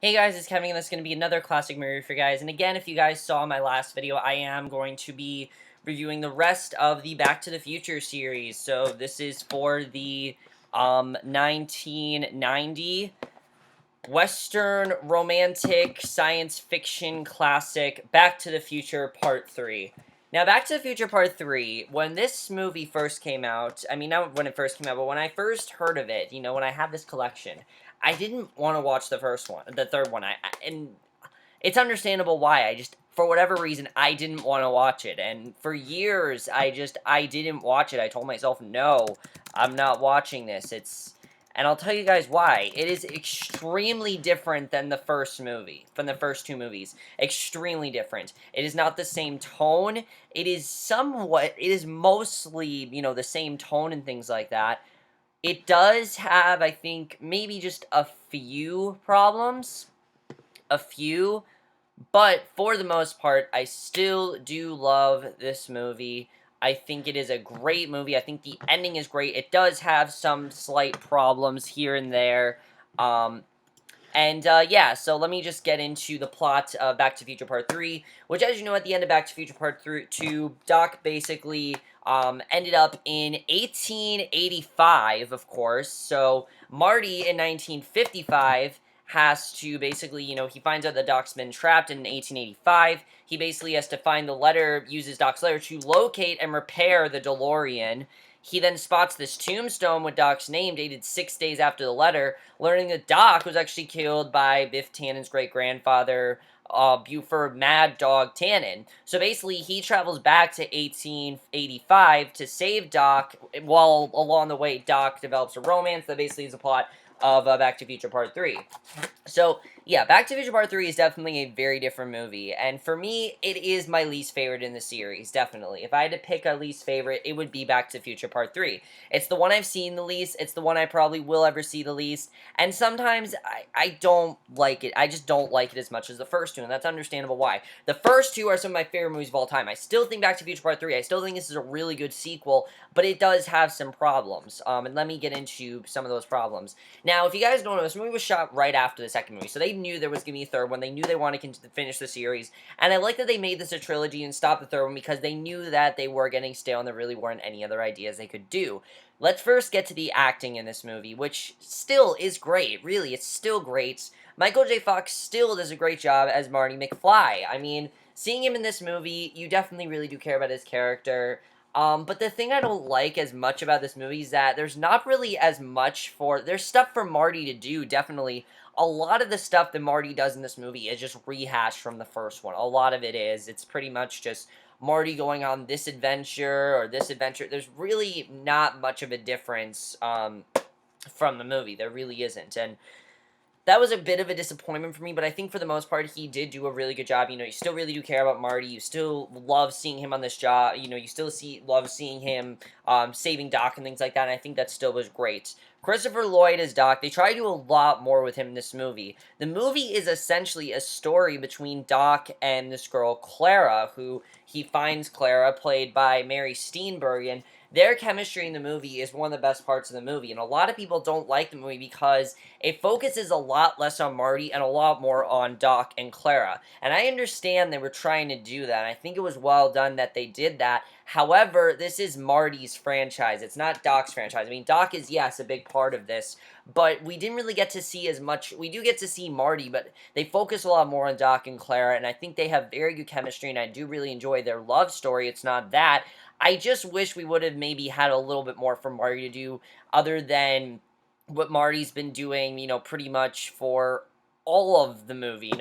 Hey guys, it's Kevin, and this is going to be another classic movie for you guys. And again, if you guys saw my last video, I am going to be reviewing the rest of the Back to the Future series. So this is for the 1990 Western romantic science fiction classic Back to the Future Part 3. Now, Back to the Future Part 3, when this movie first came out, I mean, not when it first came out, but when I first heard of it, when I had this collection, I didn't want to watch the third one, and it's understandable why. For whatever reason, I didn't want to watch it, and for years, I didn't watch it. I told myself, no, I'm not watching this. And I'll tell you guys why. It is extremely different than the first movie, from the first two movies. Extremely different. It is not the same tone. It is mostly, the same tone and things like that. It does have, I think, maybe just a few problems. A few. But for the most part, I still do love this movie. I think it is a great movie. I think the ending is great. It does have some slight problems here and there. Yeah, so let me just get into the plot of Back to the Future Part 3, which, as you know, at the end of Back to the Future Part 2, Doc basically ended up in 1885, of course. So Marty in 1955 has to basically, he finds out that Doc's been trapped in 1885. He basically has to find the letter, uses Doc's letter to locate and repair the DeLorean. He then spots this tombstone with Doc's name dated 6 days after the letter, learning that Doc was actually killed by Biff Tannen's great-grandfather, Buford Mad Dog Tannen. So basically, he travels back to 1885 to save Doc, while along the way, Doc develops a romance that basically is the plot of Back to the Future Part 3. So, yeah, Back to the Future Part 3 is definitely a very different movie, and for me, it is my least favorite in the series, definitely. If I had to pick a least favorite, it would be Back to the Future Part 3. It's the one I've seen the least, it's the one I probably will ever see the least, and sometimes I don't like it. I just don't like it as much as the first two, and that's understandable why. The first two are some of my favorite movies of all time. I still think Back to the Future Part 3, I still think this is a really good sequel, but it does have some problems, and let me get into some of those problems. Now, if you guys don't know, this movie was shot right after the second movie, so they knew there was going to be a third one. They knew they wanted to finish the series, and I like that they made this a trilogy and stopped the third one because they knew that they were getting stale and there really weren't any other ideas they could do. Let's first get to the acting in this movie, which still is great. Really, it's still great. Michael J. Fox still does a great job as Marty McFly. I mean, seeing him in this movie, you definitely really do care about his character. But the thing I don't like as much about this movie is that there's not really as much there's stuff for Marty to do, definitely. A lot of the stuff that Marty does in this movie is just rehashed from the first one. A lot of it is. It's pretty much just Marty going on this adventure or this adventure. There's really not much of a difference, from the movie. There really isn't. And that was a bit of a disappointment for me, but I think for the most part, he did do a really good job. You still really do care about Marty. You still love seeing him on this job. You still love seeing him saving Doc and things like that, and I think that still was great. Christopher Lloyd as Doc, they try to do a lot more with him in this movie. The movie is essentially a story between Doc and this girl, Clara, who he finds Clara, played by Mary Steenburgen. Their chemistry in the movie is one of the best parts of the movie, and a lot of people don't like the movie because it focuses a lot less on Marty and a lot more on Doc and Clara. And I understand they were trying to do that, and I think it was well done that they did that. However, this is Marty's franchise. It's not Doc's franchise. I mean, Doc is, yes, a big part of this, but we didn't really get to see as much. We do get to see Marty, but they focus a lot more on Doc and Clara, and I think they have very good chemistry, and I do really enjoy their love story. It's not that. I just wish we would have maybe had a little bit more for Marty to do other than what Marty's been doing, pretty much for all of the movie,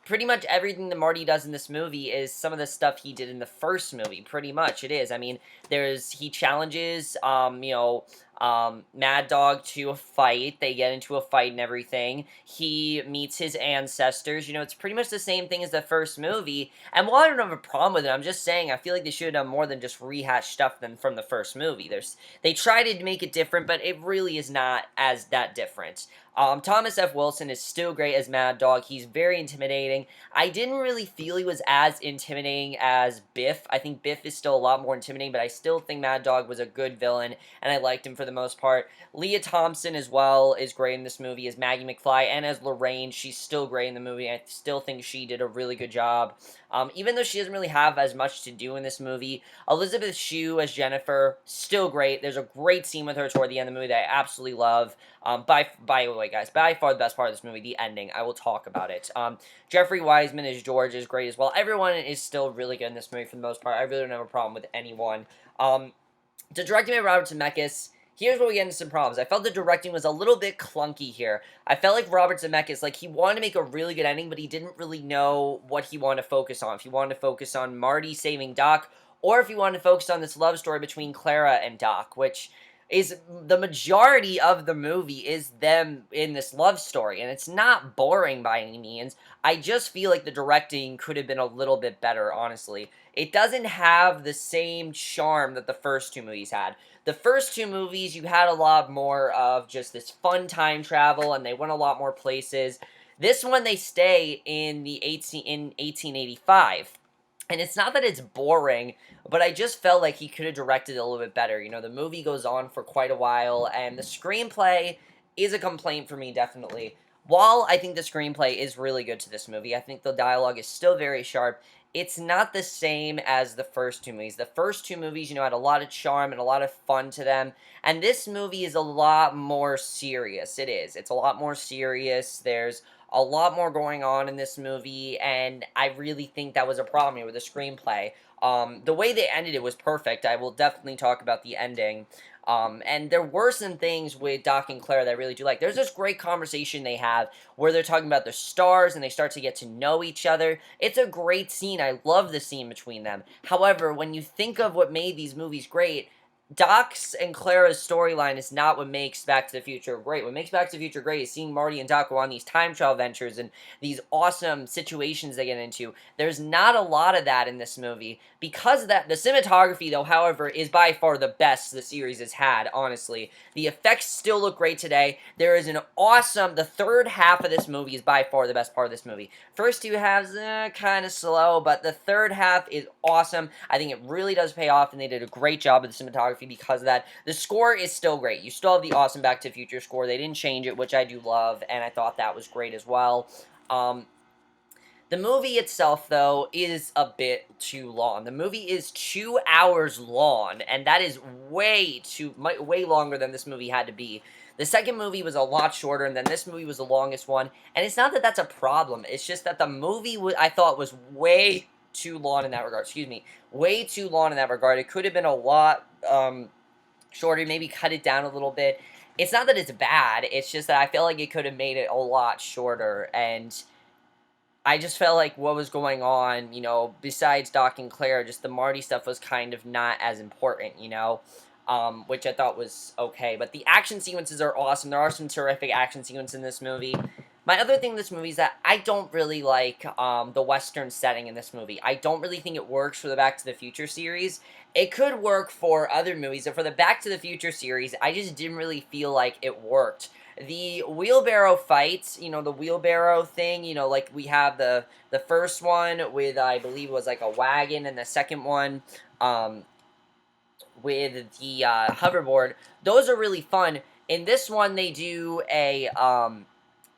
Pretty much everything that Marty does in this movie is some of the stuff he did in the first movie, pretty much it is. I mean, he challenges, Mad Dog to a fight. They get into a fight and everything. He meets his ancestors. It's pretty much the same thing as the first movie. And while I don't have a problem with it, I'm just saying I feel like they should have done more than just rehash stuff than from the first movie. They try to make it different, but it really is not as that different. Thomas F. Wilson is still great as Mad Dog. He's very intimidating. I didn't really feel he was as intimidating as Biff. I think Biff is still a lot more intimidating, but I still think Mad Dog was a good villain, and I liked him for the most part. Leah Thompson as well is great in this movie as Maggie McFly, and as Lorraine, she's still great in the movie. I still think she did a really good job. Even though she doesn't really have as much to do in this movie, Elizabeth Shue as Jennifer, still great. There's a great scene with her toward the end of the movie that I absolutely love. By the way, guys, by far the best part of this movie, the ending. I will talk about it. Jeffrey Wiseman as George is great as well. Everyone is still really good in this movie for the most part. I really don't have a problem with anyone. The directing by Robert Zemeckis, here's where we get into some problems. I felt the directing was a little bit clunky here. I felt like Robert Zemeckis, like, he wanted to make a really good ending, but he didn't really know what he wanted to focus on. If he wanted to focus on Marty saving Doc, or if he wanted to focus on this love story between Clara and Doc, which is the majority of the movie is them in this love story, and it's not boring by any means. I just feel like the directing could have been a little bit better, honestly. It doesn't have the same charm that the first two movies had. The first two movies, you had a lot more of just this fun time travel, and they went a lot more places. This one, they stay in 1885. And it's not that it's boring, but I just felt like he could have directed it a little bit better. You know, the movie goes on for quite a while, and the screenplay is a complaint for me, definitely. While I think the screenplay is really good to this movie, I think the dialogue is still very sharp. It's not the same as the first two movies. The first two movies, you know, had a lot of charm and a lot of fun to them. And this movie is a lot more serious. It is. It's a lot more serious. There's a lot more going on in this movie, and I really think that was a problem here with the screenplay. The way they ended it was perfect. I will definitely talk about the ending. And there were some things with Doc and Claire that I really do like. There's this great conversation they have where they're talking about the stars and they start to get to know each other. It's a great scene. I love the scene between them. However, when you think of what made these movies great, Doc's and Clara's storyline is not what makes Back to the Future great. What makes Back to the Future great is seeing Marty and Doc go on these time travel ventures and these awesome situations they get into. There's not a lot of that in this movie. Because of that, the cinematography, though, however, is by far the best the series has had, honestly. The effects still look great today. There is an awesome... The third half of this movie is by far the best part of this movie. First two halves, kind of slow, but the third half is awesome. I think it really does pay off, and they did a great job with the cinematography because of that. The score is still great. You still have the awesome Back to the Future score. They didn't change it, which I do love, and I thought that was great as well. The movie itself, though, is a bit too long. The movie is 2 hours long, and that is way longer than this movie had to be. The second movie was a lot shorter, and then this movie was the longest one. And it's not that that's a problem. It's just that the movie, I thought, was way too long in that regard. Excuse me. Way too long in that regard. It could have been a lot shorter. Maybe cut it down a little bit. It's not that it's bad. It's just that I feel like it could have made it a lot shorter. And I just felt like what was going on, you know, besides Doc and Claire, just the Marty stuff was kind of not as important, you know, which I thought was okay. But the action sequences are awesome. There are some terrific action sequences in this movie. My other thing in this movie is that I don't really like the Western setting in this movie. I don't really think it works for the Back to the Future series. It could work for other movies, but for the Back to the Future series, I just didn't really feel like it worked. The wheelbarrow fights, you know, the wheelbarrow thing, you know, like we have the first one with, I believe it was like a wagon, and the second one with the hoverboard. Those are really fun. In this one, they do a...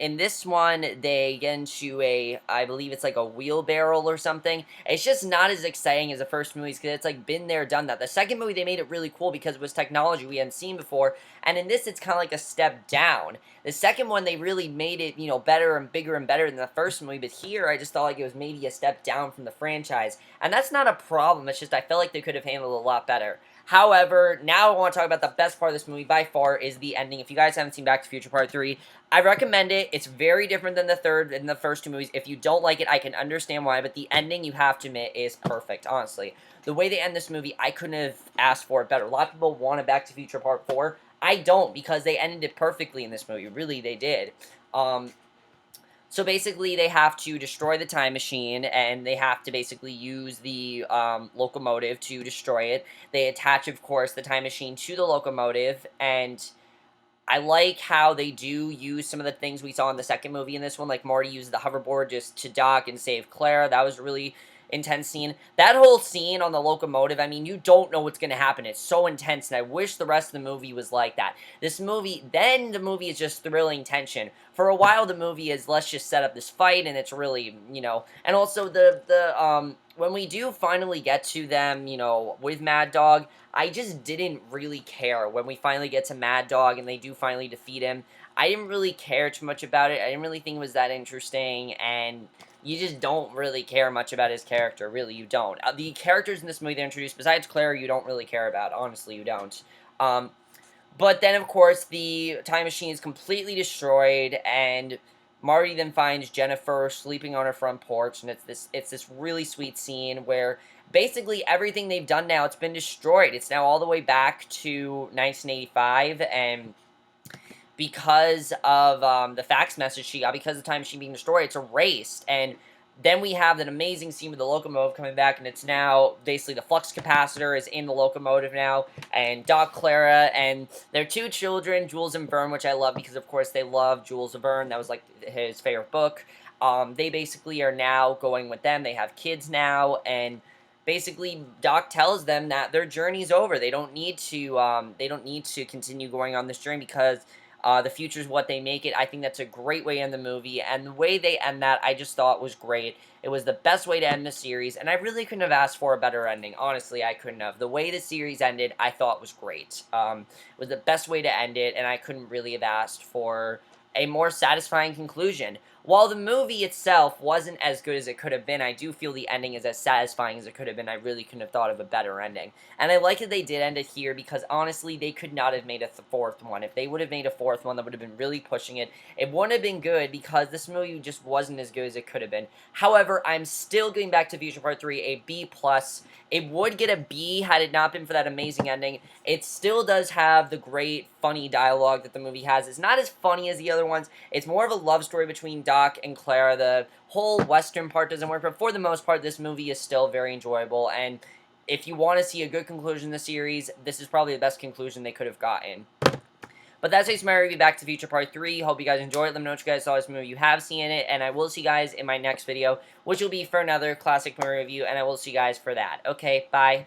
in this one, they get into I believe it's like a wheelbarrow or something. It's just not as exciting as the first movies, because it's like been there, done that. The second movie, they made it really cool because it was technology we hadn't seen before, and in this, it's kind of like a step down. The second one, they really made it, you know, better and bigger and better than the first movie, but here, I just thought like it was maybe a step down from the franchise, and that's not a problem. It's just I felt like they could have handled it a lot better. However, now I want to talk about the best part of this movie by far is the ending. If you guys haven't seen Back to the Future Part 3, I recommend it. It's very different than the third and the first two movies. If you don't like it, I can understand why, but the ending, you have to admit, is perfect, honestly. The way they end this movie, I couldn't have asked for it better. A lot of people want a Back to the Future Part 4. I don't, because they ended it perfectly in this movie. Really, they did. So basically, they have to destroy the time machine, and they have to basically use the locomotive to destroy it. They attach, of course, the time machine to the locomotive, and I like how they do use some of the things we saw in the second movie in this one, like Marty used the hoverboard just to dock and save Claire. That was really intense scene. That whole scene on the locomotive, I mean, you don't know what's going to happen. It's so intense, and I wish the rest of the movie was like that. Then the movie is just thrilling tension. For a while, the movie is, let's just set up this fight, and it's really, and also when we do finally get to them, with Mad Dog, I just didn't really care when we finally get to Mad Dog and they do finally defeat him. I didn't really care too much about it. I didn't really think it was that interesting, and you just don't really care much about his character. Really, you don't. The characters in this movie they introduced, besides Claire, you don't really care about. Honestly, you don't. But then, of course, the time machine is completely destroyed, and Marty then finds Jennifer sleeping on her front porch, and it's this really sweet scene where basically everything they've done now, it's been destroyed. It's now all the way back to 1985, and because of the fax message she got, because of the time machine being destroyed, it's erased, and then we have an amazing scene with the locomotive coming back, and it's now basically the flux capacitor is in the locomotive now, and Doc, Clara, and their two children, Jules and Vern, which I love because, of course, they love Jules Verne. That was, like, his favorite book. They basically are now going with them. They have kids now, and basically Doc tells them that their journey's over. They don't need to continue going on this journey because the future is what they make it. I think that's a great way to end the movie, and the way they end that, I just thought was great. It was the best way to end the series, and I really couldn't have asked for a better ending. Honestly, I couldn't have. The way the series ended, I thought was great. It was the best way to end it, and I couldn't really have asked for a more satisfying conclusion. While the movie itself wasn't as good as it could have been, I do feel the ending is as satisfying as it could have been. I really couldn't have thought of a better ending. And I like that they did end it here because, honestly, they could not have made a fourth one. If they would have made a fourth one, that would have been really pushing it. It wouldn't have been good because this movie just wasn't as good as it could have been. However, I'm still giving Back to Future Part 3 a B+. It would get a B had it not been for that amazing ending. It still does have the great, funny dialogue that the movie has. It's not as funny as the other ones. It's more of a love story between Doc and Clara. The whole Western part doesn't work, but for the most part, this movie is still very enjoyable, and if you want to see a good conclusion in the series, this is probably the best conclusion they could have gotten. But that's it for my review Back to the Future Part 3. Hope you guys enjoyed it. Let me know what you guys saw this movie. You have seen it, and I will see you guys in my next video, which will be for another classic movie review, and I will see you guys for that. Okay, bye.